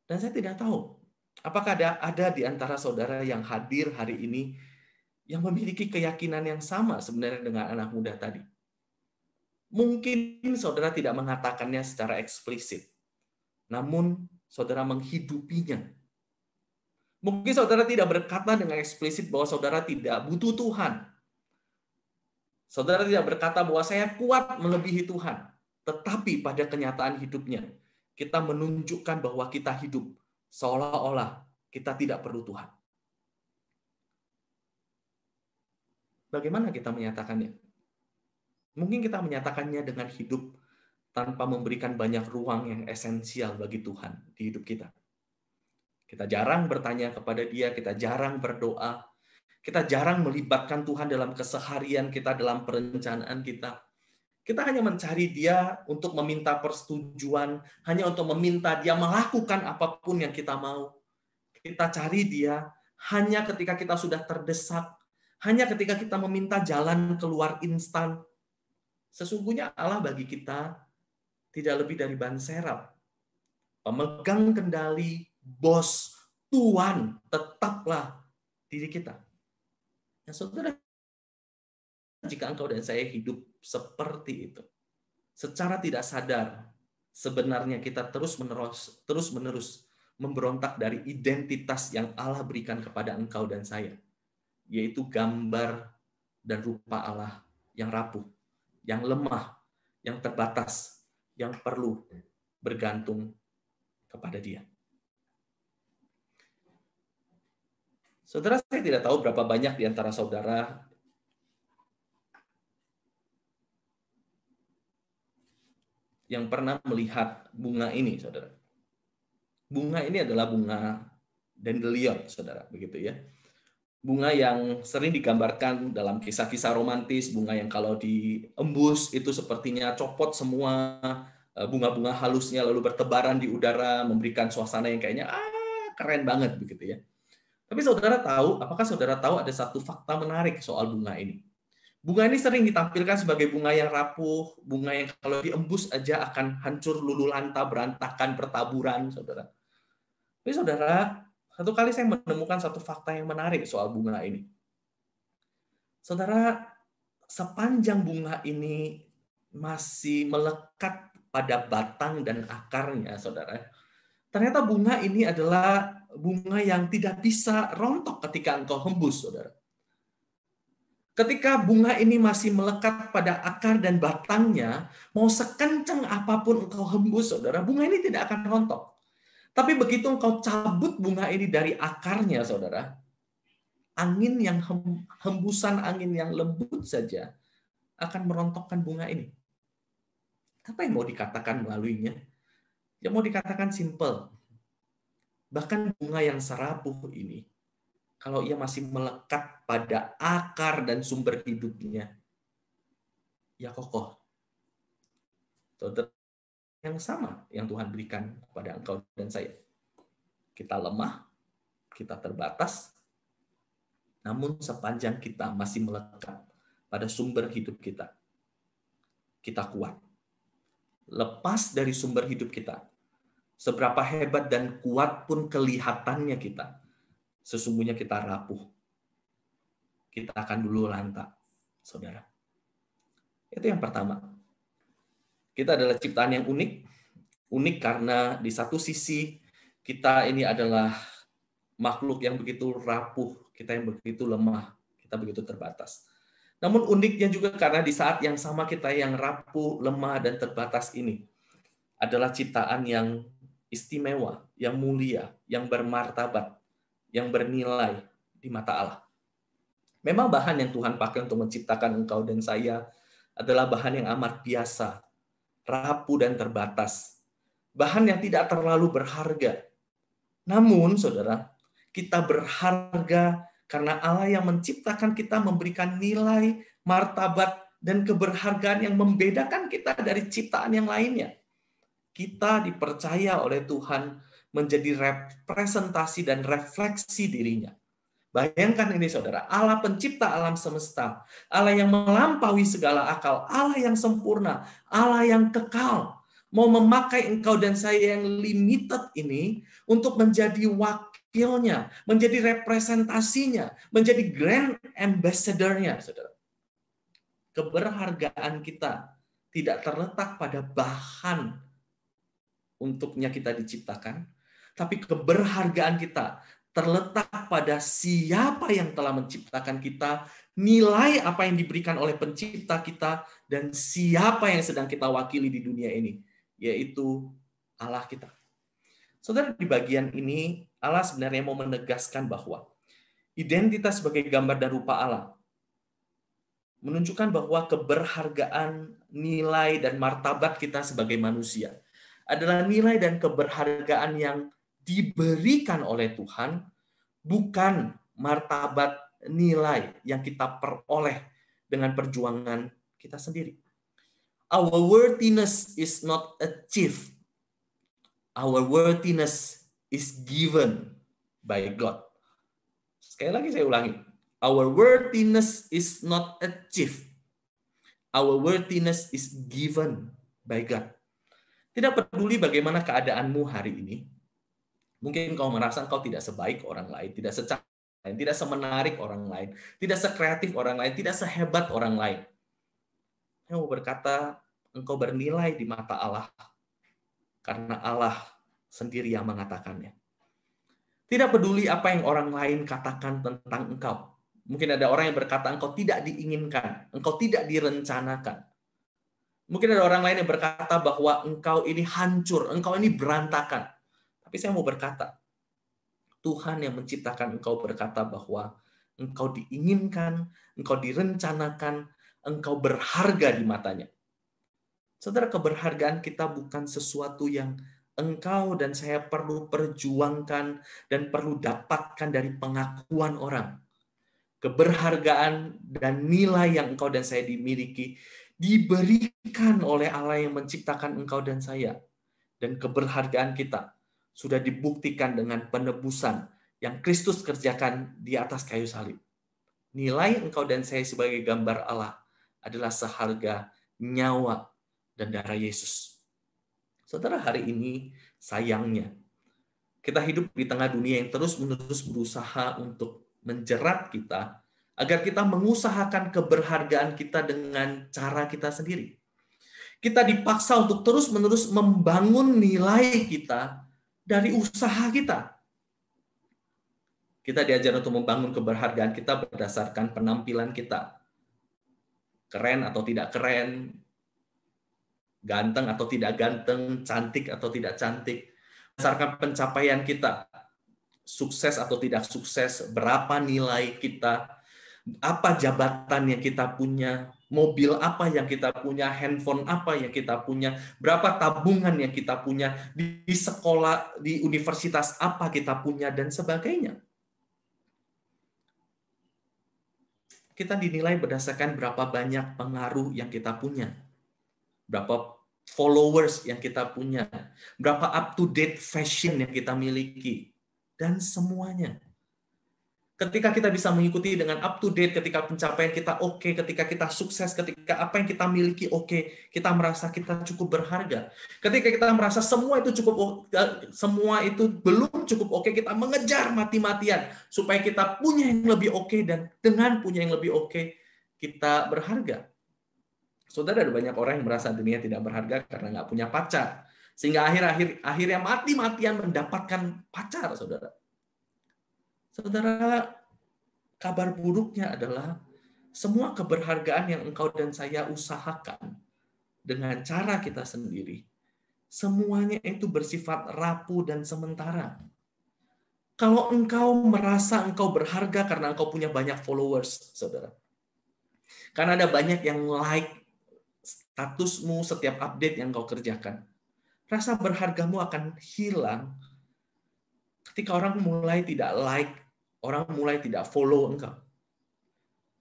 dan saya tidak tahu Apakah ada di antara saudara yang hadir hari ini yang memiliki keyakinan yang sama sebenarnya dengan anak muda tadi? Mungkin saudara tidak mengatakannya secara eksplisit, namun saudara menghidupinya. Mungkin saudara tidak berkata dengan eksplisit bahwa saudara tidak butuh Tuhan. Saudara tidak berkata bahwa saya kuat melebihi Tuhan. Tetapi pada kenyataan hidupnya, kita menunjukkan bahwa kita hidup seolah-olah kita tidak perlu Tuhan. Bagaimana kita menyatakannya? Mungkin kita menyatakannya dengan hidup tanpa memberikan banyak ruang yang esensial bagi Tuhan di hidup kita. Kita jarang bertanya kepada Dia, kita jarang berdoa, kita jarang melibatkan Tuhan dalam keseharian kita, dalam perencanaan kita. Kita hanya mencari Dia untuk meminta persetujuan, hanya untuk meminta Dia melakukan apapun yang kita mau. Kita cari Dia hanya ketika kita sudah terdesak, hanya ketika kita meminta jalan keluar instan. Sesungguhnya Allah bagi kita tidak lebih dari ban serap. Pemegang kendali, bos, tuan, tetaplah diri kita. Nah, saudara, jika engkau dan saya hidup seperti itu, secara tidak sadar, sebenarnya kita terus-menerus memberontak dari identitas yang Allah berikan kepada engkau dan saya, yaitu gambar dan rupa Allah yang rapuh, yang lemah, yang terbatas, yang perlu bergantung kepada Dia. Saudara, saya tidak tahu berapa banyak di antara saudara yang pernah melihat bunga ini, saudara. Bunga ini adalah bunga dandelion, saudara, begitu ya. Bunga yang sering digambarkan dalam kisah-kisah romantis, bunga yang kalau diembus itu sepertinya copot semua bunga-bunga halusnya lalu bertebaran di udara, memberikan suasana yang kayaknya keren banget begitu ya. Tapi saudara tahu, apakah saudara tahu ada satu fakta menarik soal bunga ini? Bunga ini sering ditampilkan sebagai bunga yang rapuh, bunga yang kalau diembus aja akan hancur lulu lanta, berantakan, bertaburan, saudara. Tapi saudara, satu kali saya menemukan satu fakta yang menarik soal bunga ini. Saudara, sepanjang bunga ini masih melekat pada batang dan akarnya, saudara, ternyata bunga ini adalah bunga yang tidak bisa rontok ketika engkau hembus, saudara. Ketika bunga ini masih melekat pada akar dan batangnya, mau sekencang apapun engkau hembus, saudara, bunga ini tidak akan rontok. Tapi begitu engkau cabut bunga ini dari akarnya, saudara, angin yang hembusan angin yang lembut saja akan merontokkan bunga ini. Apa yang mau dikatakan melaluinya? Ya mau dikatakan simple. Bahkan bunga yang serapuh ini, kalau ia masih melekat pada akar dan sumber hidupnya, ya kokoh. Saudara, yang sama yang Tuhan berikan kepada engkau dan saya. Kita lemah, kita terbatas, namun sepanjang kita masih melekat pada sumber hidup kita, kita kuat. Lepas dari sumber hidup kita, seberapa hebat dan kuat pun kelihatannya kita, sesungguhnya kita rapuh. Kita akan dulu lanta, saudara. Itu yang pertama. Kita adalah ciptaan yang unik. Unik karena di satu sisi kita ini adalah makhluk yang begitu rapuh, kita yang begitu lemah, kita begitu terbatas. Namun uniknya juga karena di saat yang sama kita yang rapuh, lemah, dan terbatas ini adalah ciptaan yang istimewa, yang mulia, yang bermartabat, yang bernilai di mata Allah. Memang bahan yang Tuhan pakai untuk menciptakan engkau dan saya adalah bahan yang amat biasa, rapuh dan terbatas. Bahan yang tidak terlalu berharga. Namun, saudara, kita berharga karena Allah yang menciptakan kita memberikan nilai, martabat, dan keberhargaan yang membedakan kita dari ciptaan yang lainnya. Kita dipercaya oleh Tuhan menjadi representasi dan refleksi dirinya. Bayangkan ini saudara, Allah pencipta alam semesta, Allah yang melampaui segala akal, Allah yang sempurna, Allah yang kekal, mau memakai engkau dan saya yang limited ini untuk menjadi wakilnya, menjadi representasinya, menjadi grand ambassador-nya, saudara. Keberhargaan kita tidak terletak pada bahan untuknya kita diciptakan, tapi keberhargaan kita terletak pada siapa yang telah menciptakan kita, nilai apa yang diberikan oleh pencipta kita, dan siapa yang sedang kita wakili di dunia ini, yaitu Allah kita. Saudara, di bagian ini Allah sebenarnya mau menegaskan bahwa identitas sebagai gambar dan rupa Allah menunjukkan bahwa keberhargaan, nilai, dan martabat kita sebagai manusia adalah nilai dan keberhargaan yang diberikan oleh Tuhan, bukan martabat nilai yang kita peroleh dengan perjuangan kita sendiri. Our worthiness is not achieved. Our worthiness is given by God. Sekali lagi saya ulangi. Our worthiness is not achieved. Our worthiness is given by God. Tidak peduli bagaimana keadaanmu hari ini. Mungkin kau merasa engkau tidak sebaik orang lain, tidak secantik orang lain, tidak semenarik orang lain, tidak sekreatif orang lain, tidak sehebat orang lain. Saya mau berkata, engkau bernilai di mata Allah. Karena Allah sendiri yang mengatakannya. Tidak peduli apa yang orang lain katakan tentang engkau. Mungkin ada orang yang berkata engkau tidak diinginkan, engkau tidak direncanakan. Mungkin ada orang lain yang berkata bahwa engkau ini hancur, engkau ini berantakan. Tapi saya mau berkata, Tuhan yang menciptakan engkau berkata bahwa engkau diinginkan, engkau direncanakan, engkau berharga di matanya. Saudara, keberhargaan kita bukan sesuatu yang engkau dan saya perlu perjuangkan dan perlu dapatkan dari pengakuan orang. Keberhargaan dan nilai yang engkau dan saya dimiliki diberikan oleh Allah yang menciptakan engkau dan saya. Dan keberhargaan kita sudah dibuktikan dengan penebusan yang Kristus kerjakan di atas kayu salib. Nilai engkau dan saya sebagai gambar Allah adalah seharga nyawa dan darah Yesus. Saudara, hari ini sayangnya kita hidup di tengah dunia yang terus-menerus berusaha untuk menjerat kita agar kita mengusahakan keberhargaan kita dengan cara kita sendiri. Kita dipaksa untuk terus-menerus membangun nilai kita dari usaha kita. Kita diajar untuk membangun keberhargaan kita berdasarkan penampilan kita. Keren atau tidak keren, ganteng atau tidak ganteng, cantik atau tidak cantik. Berdasarkan pencapaian kita, sukses atau tidak sukses, berapa nilai kita, apa jabatan yang kita punya, mobil apa yang kita punya, handphone apa yang kita punya, berapa tabungan yang kita punya, di sekolah, di universitas apa kita punya, dan sebagainya. Kita dinilai berdasarkan berapa banyak pengaruh yang kita punya, berapa followers yang kita punya, berapa up-to-date fashion yang kita miliki, dan semuanya. Ketika kita bisa mengikuti dengan up-to-date, ketika pencapaian kita oke, ketika kita sukses, ketika apa yang kita miliki oke, kita merasa kita cukup berharga. Ketika kita merasa semua itu belum cukup oke, kita mengejar mati-matian supaya kita punya yang lebih oke, dan dengan punya yang lebih oke, kita berharga. Saudara, ada banyak orang yang merasa dunia tidak berharga karena nggak punya pacar. Sehingga akhirnya mati-matian mendapatkan pacar, saudara. Saudara, kabar buruknya adalah semua keberhargaan yang engkau dan saya usahakan dengan cara kita sendiri, semuanya itu bersifat rapuh dan sementara. Kalau engkau merasa engkau berharga karena engkau punya banyak followers, saudara, karena ada banyak yang like statusmu setiap update yang kau kerjakan, rasa berhargamu akan hilang ketika orang mulai tidak like, orang mulai tidak follow engkau.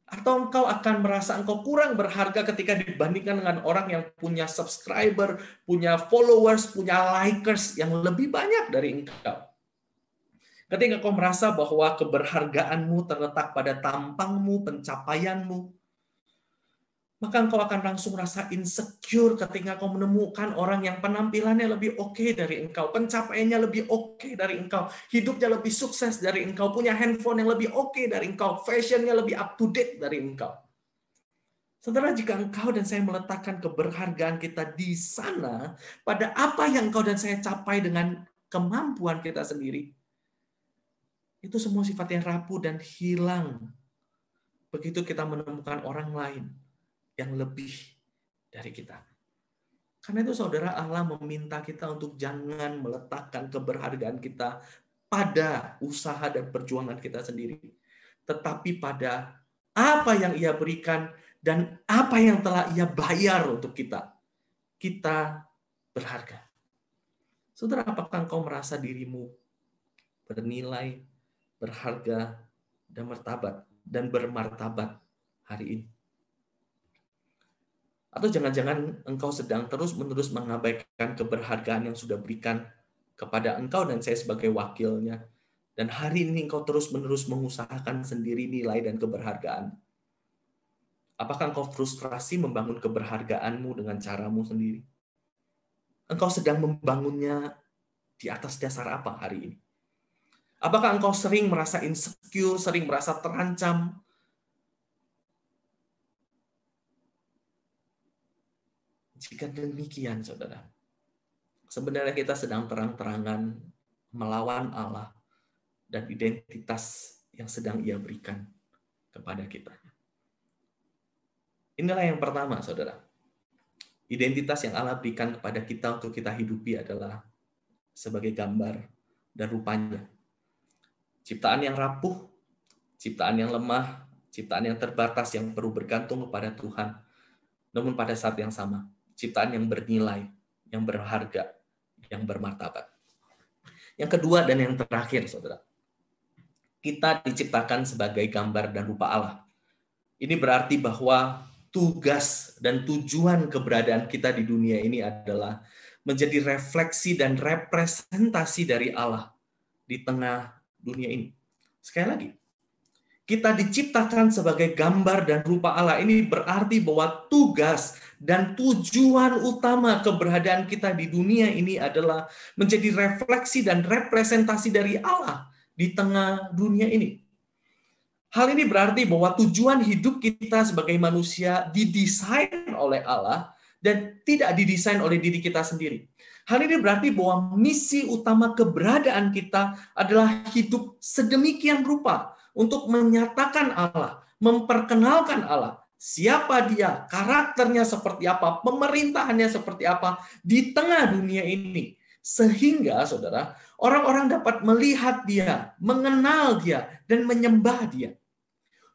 Atau engkau akan merasa engkau kurang berharga ketika dibandingkan dengan orang yang punya subscriber, punya followers, punya likers yang lebih banyak dari engkau. Ketika kau merasa bahwa keberhargaanmu terletak pada tampangmu, pencapaianmu, maka engkau akan langsung rasa insecure ketika kau menemukan orang yang penampilannya lebih oke dari engkau, pencapaiannya lebih oke dari engkau, hidupnya lebih sukses dari engkau, punya handphone yang lebih oke dari engkau, fashionnya lebih up to date dari engkau. Saudara, jika engkau dan saya meletakkan keberhargaan kita di sana, pada apa yang engkau dan saya capai dengan kemampuan kita sendiri, itu semua sifatnya rapuh dan hilang. Begitu kita menemukan orang lain yang lebih dari kita. Karena itu saudara, Allah meminta kita untuk jangan meletakkan keberhargaan kita pada usaha dan perjuangan kita sendiri. Tetapi pada apa yang Ia berikan dan apa yang telah Ia bayar untuk kita. Kita berharga. Saudara, apakah engkau merasa dirimu bernilai, berharga, dan bermartabat hari ini? Atau jangan-jangan engkau sedang terus-menerus mengabaikan keberhargaan yang sudah berikan kepada engkau dan saya sebagai wakilnya. Dan hari ini engkau terus-menerus mengusahakan sendiri nilai dan keberhargaan. Apakah engkau frustrasi membangun keberhargaanmu dengan caramu sendiri? Engkau sedang membangunnya di atas dasar apa hari ini? Apakah engkau sering merasa insecure, sering merasa terancam? Jika demikian, saudara, sebenarnya kita sedang terang-terangan melawan Allah dan identitas yang sedang Ia berikan kepada kita. Inilah yang pertama, saudara. Identitas yang Allah berikan kepada kita untuk kita hidupi adalah sebagai gambar dan rupanya. Ciptaan yang rapuh, ciptaan yang lemah, ciptaan yang terbatas yang perlu bergantung kepada Tuhan. Namun pada saat yang sama, ciptaan yang bernilai, yang berharga, yang bermartabat. Yang kedua dan yang terakhir, saudara. Kita diciptakan sebagai gambar dan rupa Allah. Ini berarti bahwa tugas dan tujuan keberadaan kita di dunia ini adalah menjadi refleksi dan representasi dari Allah di tengah dunia ini. Sekali lagi, kita diciptakan sebagai gambar dan rupa Allah. Ini berarti bahwa tugas dan tujuan utama keberadaan kita di dunia ini adalah menjadi refleksi dan representasi dari Allah di tengah dunia ini. Hal ini berarti bahwa tujuan hidup kita sebagai manusia didesain oleh Allah dan tidak didesain oleh diri kita sendiri. Hal ini berarti bahwa misi utama keberadaan kita adalah hidup sedemikian rupa untuk menyatakan Allah, memperkenalkan Allah, siapa Dia, karakternya seperti apa, pemerintahannya seperti apa di tengah dunia ini. Sehingga, saudara, orang-orang dapat melihat Dia, mengenal Dia, dan menyembah Dia.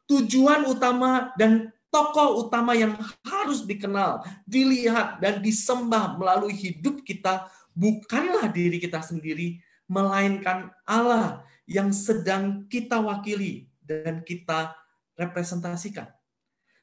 Tujuan utama dan tokoh utama yang harus dikenal, dilihat, dan disembah melalui hidup kita bukanlah diri kita sendiri, melainkan Allah yang sedang kita wakili dan kita representasikan.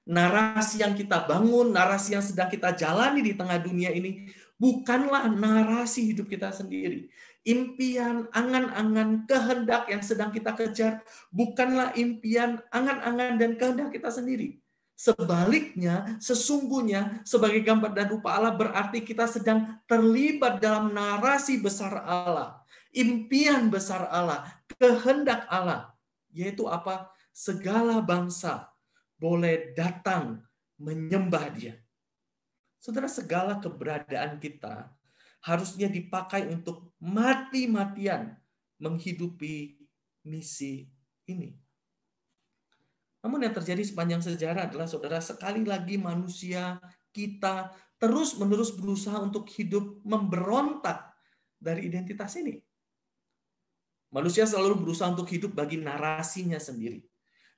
Narasi yang kita bangun, narasi yang sedang kita jalani di tengah dunia ini bukanlah narasi hidup kita sendiri. Impian, angan-angan, kehendak yang sedang kita kejar bukanlah impian, angan-angan, dan kehendak kita sendiri. Sebaliknya, sesungguhnya sebagai gambar dan rupa Allah berarti kita sedang terlibat dalam narasi besar Allah, impian besar Allah, kehendak Allah, yaitu apa? Segala bangsa boleh datang menyembah Dia. Saudara, segala keberadaan kita harusnya dipakai untuk mati-matian menghidupi misi ini. Namun yang terjadi sepanjang sejarah adalah, saudara, sekali lagi manusia kita terus-menerus berusaha untuk hidup memberontak dari identitas ini. Manusia selalu berusaha untuk hidup bagi narasinya sendiri.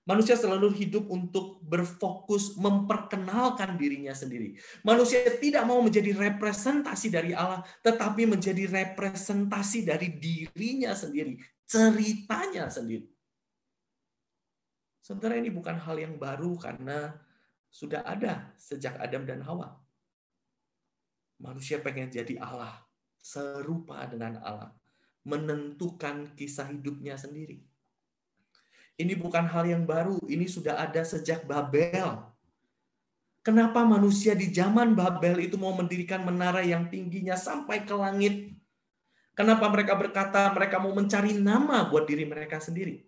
Manusia selalu hidup untuk berfokus memperkenalkan dirinya sendiri. Manusia tidak mau menjadi representasi dari Allah, tetapi menjadi representasi dari dirinya sendiri, ceritanya sendiri. Saudara, ini bukan hal yang baru karena sudah ada sejak Adam dan Hawa. Manusia pengen jadi Allah, serupa dengan Allah, menentukan kisah hidupnya sendiri. Ini bukan hal yang baru, ini sudah ada sejak Babel. Kenapa manusia di zaman Babel itu mau mendirikan menara yang tingginya sampai ke langit? Kenapa mereka berkata mereka mau mencari nama buat diri mereka sendiri?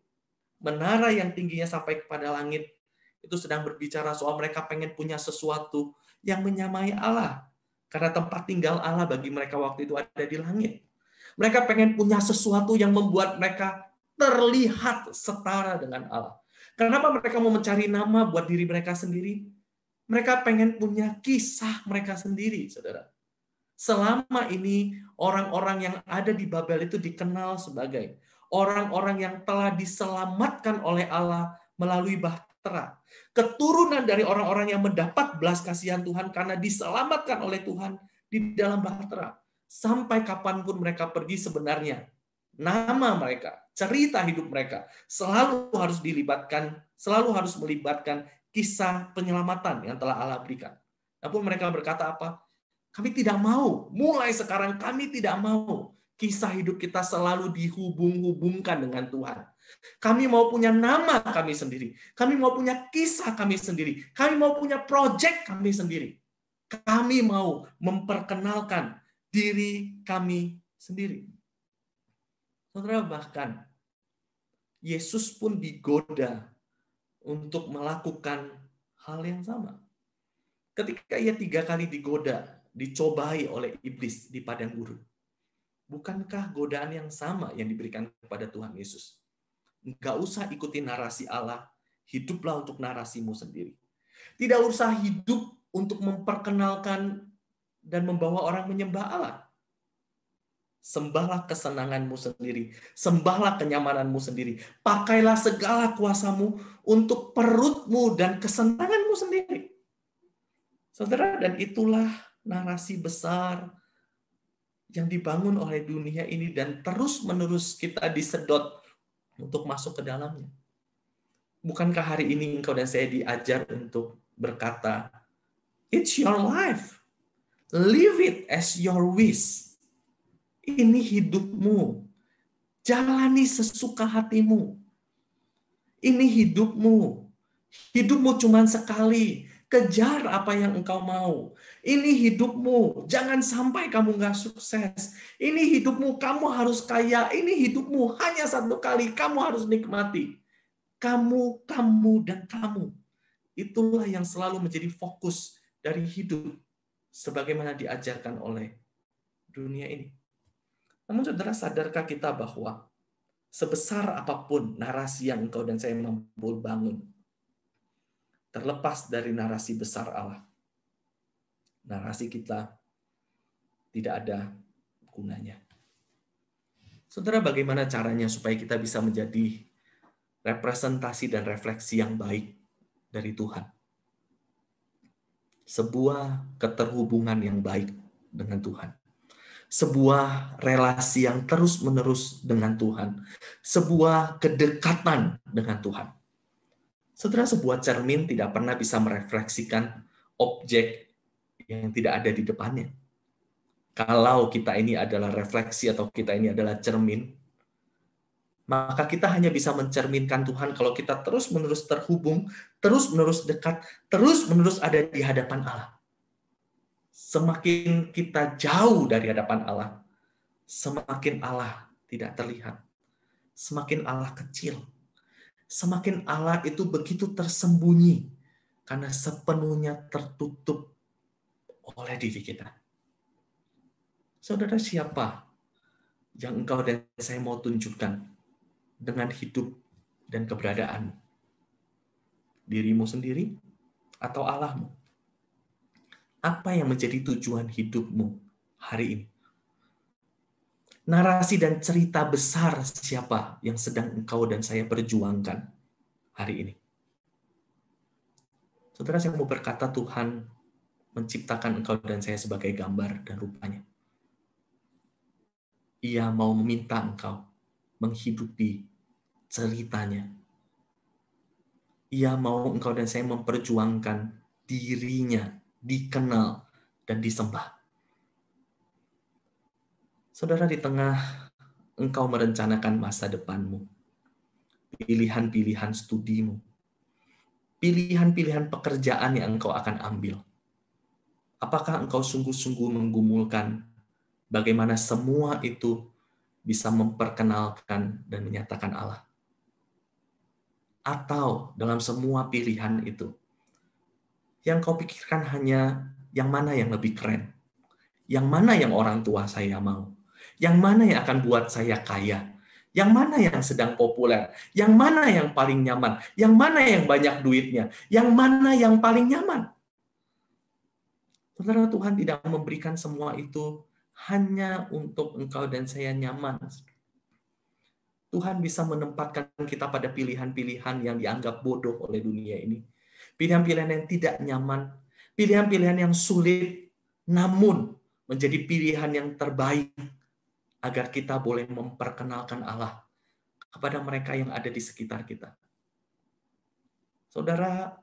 Menara yang tingginya sampai kepada langit itu sedang berbicara soal mereka pengen punya sesuatu yang menyamai Allah. Karena tempat tinggal Allah bagi mereka waktu itu ada di langit. Mereka pengen punya sesuatu yang membuat mereka terlihat setara dengan Allah. Kenapa mereka mau mencari nama buat diri mereka sendiri? Mereka pengen punya kisah mereka sendiri, saudara. Selama ini orang-orang yang ada di Babel itu dikenal sebagai orang-orang yang telah diselamatkan oleh Allah melalui bahtera. Keturunan dari orang-orang yang mendapat belas kasihan Tuhan karena diselamatkan oleh Tuhan di dalam bahtera. Sampai kapanpun mereka pergi sebenarnya, nama mereka, cerita hidup mereka selalu harus melibatkan kisah penyelamatan yang telah Allah berikan. Namun mereka berkata apa? Kami tidak mau, mulai sekarang kami tidak mau kisah hidup kita selalu dihubung-hubungkan dengan Tuhan. Kami mau punya nama kami sendiri. Kami mau punya kisah kami sendiri. Kami mau punya proyek kami sendiri. Kami mau memperkenalkan diri kami sendiri. Saudara, bahkan Yesus pun digoda untuk melakukan hal yang sama. Ketika ia 3 kali digoda, dicobai oleh iblis di padang gurun. Bukankah godaan yang sama yang diberikan kepada Tuhan Yesus? Enggak usah ikuti narasi Allah, hiduplah untuk narasimu sendiri. Tidak usah hidup untuk memperkenalkan dan membawa orang menyembah Allah. Sembahlah kesenanganmu sendiri, sembahlah kenyamananmu sendiri. Pakailah segala kuasamu untuk perutmu dan kesenanganmu sendiri. Saudara, dan itulah narasi besar yang dibangun oleh dunia ini dan terus-menerus kita disedot untuk masuk ke dalamnya. Bukankah hari ini engkau dan saya diajar untuk berkata, it's your life. Live it as your wish. Ini hidupmu. Jalani sesuka hatimu. Ini hidupmu. Hidupmu cuma sekali. Kejar apa yang engkau mau. Ini hidupmu. Jangan sampai kamu nggak sukses. Ini hidupmu. Kamu harus kaya. Ini hidupmu. Hanya satu kali. Kamu harus nikmati. Kamu, dan kamu. Itulah yang selalu menjadi fokus dari hidup. Sebagaimana diajarkan oleh dunia ini. Namun saudara, sadarkah kita bahwa sebesar apapun narasi yang engkau dan saya mampu bangun, terlepas dari narasi besar Allah, narasi kita tidak ada gunanya. Saudara, bagaimana caranya supaya kita bisa menjadi representasi dan refleksi yang baik dari Tuhan? Sebuah keterhubungan yang baik dengan Tuhan. Sebuah relasi yang terus-menerus dengan Tuhan. Sebuah kedekatan dengan Tuhan. Saudara, sebuah cermin tidak pernah bisa merefleksikan objek yang tidak ada di depannya. Kalau kita ini adalah refleksi atau kita ini adalah cermin, maka kita hanya bisa mencerminkan Tuhan kalau kita terus-menerus terhubung, terus-menerus dekat, terus-menerus ada di hadapan Allah. Semakin kita jauh dari hadapan Allah, semakin Allah tidak terlihat. Semakin Allah kecil. Semakin Allah itu begitu tersembunyi karena sepenuhnya tertutup oleh diri kita. Saudara, siapa yang engkau dan saya mau tunjukkan dengan hidup dan keberadaan? Dirimu sendiri atau Allahmu? Apa yang menjadi tujuan hidupmu hari ini? Narasi dan cerita besar siapa yang sedang engkau dan saya perjuangkan hari ini? Saudara, saya mau berkata Tuhan menciptakan engkau dan saya sebagai gambar dan rupanya. Ia mau meminta engkau menghidupi ceritanya. Ia mau engkau dan saya memperjuangkan dirinya, dikenal dan disembah. Saudara, di tengah engkau merencanakan masa depanmu, pilihan-pilihan studimu, pilihan-pilihan pekerjaan yang engkau akan ambil. Apakah engkau sungguh-sungguh menggumulkan bagaimana semua itu bisa memperkenalkan dan menyatakan Allah? Atau dalam semua pilihan itu, yang kau pikirkan hanya yang mana yang lebih keren? Yang mana yang orang tua saya mau? Yang mana yang akan buat saya kaya? Yang mana yang sedang populer? Yang mana yang paling nyaman? Yang mana yang banyak duitnya? Yang mana yang paling nyaman? Saudara, Tuhan tidak memberikan semua itu hanya untuk engkau dan saya nyaman. Tuhan bisa menempatkan kita pada pilihan-pilihan yang dianggap bodoh oleh dunia ini. Pilihan-pilihan yang tidak nyaman, pilihan-pilihan yang sulit, namun menjadi pilihan yang terbaik agar kita boleh memperkenalkan Allah kepada mereka yang ada di sekitar kita. Saudara,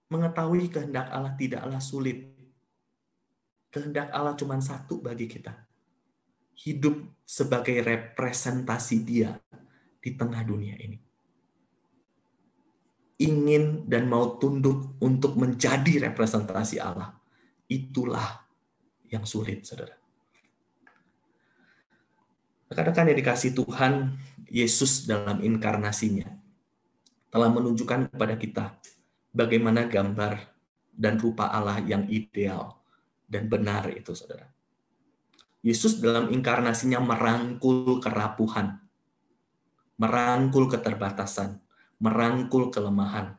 mengetahui kehendak Allah tidaklah sulit. Kehendak Allah cuma satu bagi kita. Hidup sebagai representasi Dia di tengah dunia ini. Ingin dan mau tunduk untuk menjadi representasi Allah. Itulah yang sulit, saudara. Rekan-rekan yang dikasihi Tuhan, Yesus dalam inkarnasinya telah menunjukkan kepada kita bagaimana gambar dan rupa Allah yang ideal dan benar itu, saudara. Yesus dalam inkarnasinya merangkul kerapuhan, merangkul keterbatasan, merangkul kelemahan,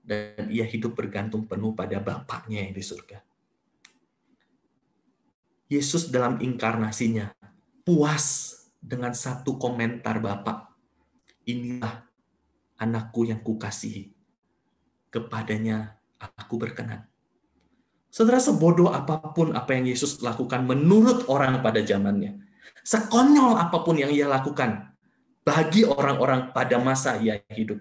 dan ia hidup bergantung penuh pada Bapaknya yang di surga. Yesus dalam inkarnasinya puas dengan satu komentar Bapa. Inilah anakku yang kukasihi. Kepadanya aku berkenan. Saudara, sebodoh apapun apa yang Yesus lakukan menurut orang pada zamannya, sekonyol apapun yang ia lakukan bagi orang-orang pada masa ia hidup,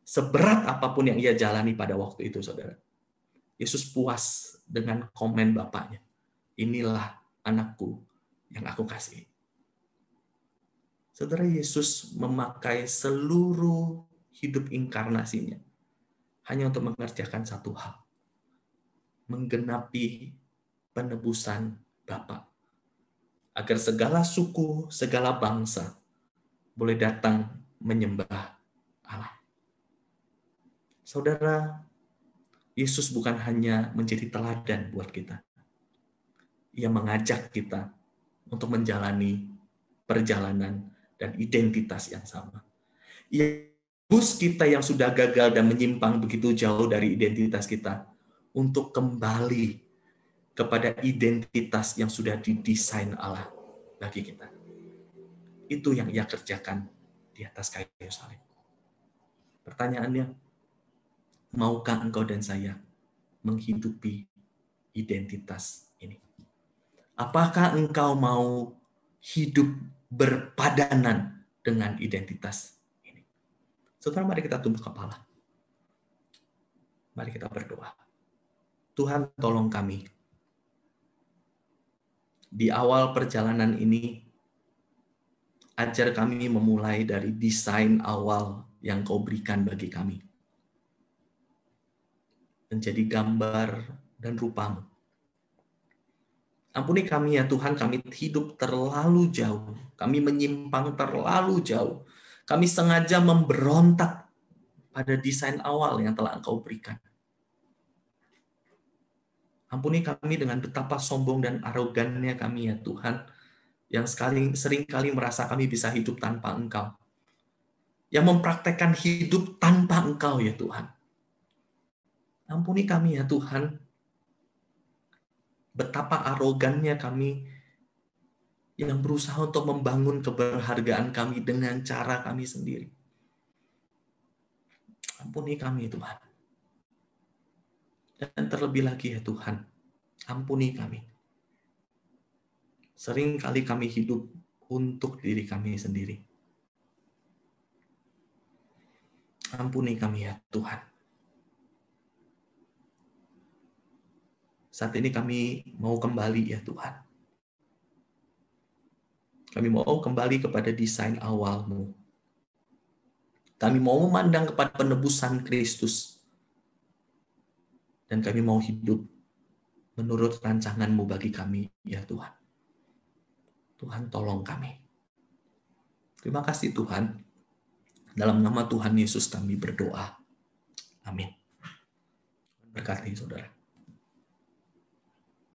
seberat apapun yang ia jalani pada waktu itu, saudara, Yesus puas dengan komen Bapaknya. Inilah anakku yang aku kasih. Saudara, Yesus memakai seluruh hidup inkarnasinya hanya untuk mengerjakan satu hal. Menggenapi penebusan Bapa. Agar segala suku, segala bangsa boleh datang menyembah Allah. Saudara, Yesus bukan hanya menjadi teladan buat kita. Ia mengajak kita untuk menjalani perjalanan dan identitas yang sama. Ia bus kita yang sudah gagal dan menyimpang begitu jauh dari identitas kita untuk kembali kepada identitas yang sudah didesain Allah bagi kita. Itu yang ia kerjakan di atas kayu salib. Pertanyaannya, maukah engkau dan saya menghidupi identitas ini? Apakah engkau mau hidup berpadanan dengan identitas ini? Saudara, mari kita tunduk kepala. Mari kita berdoa. Tuhan, tolong kami. Di awal perjalanan ini, ajar kami memulai dari desain awal yang Kau berikan bagi kami. Menjadi gambar dan rupa-Mu. Ampuni kami ya Tuhan, kami hidup terlalu jauh. Kami menyimpang terlalu jauh. Kami sengaja memberontak pada desain awal yang telah Engkau berikan. Ampuni kami dengan betapa sombong dan arogannya kami ya Tuhan, yang sering kali merasa kami bisa hidup tanpa Engkau. Yang mempraktekkan hidup tanpa Engkau ya Tuhan. Ampuni kami ya Tuhan, betapa arogannya kami yang berusaha untuk membangun keberhargaan kami dengan cara kami sendiri. Ampuni kami Tuhan. Dan terlebih lagi ya Tuhan, ampuni kami. Sering kali kami hidup untuk diri kami sendiri. Ampuni kami ya Tuhan. Saat ini kami mau kembali ya Tuhan. Kami mau kembali kepada desain awal-Mu. Kami mau memandang kepada penebusan Kristus. Dan kami mau hidup menurut rancangan-Mu bagi kami, ya Tuhan. Tuhan tolong kami. Terima kasih Tuhan. Dalam nama Tuhan Yesus kami berdoa. Amin. Berkati saudara.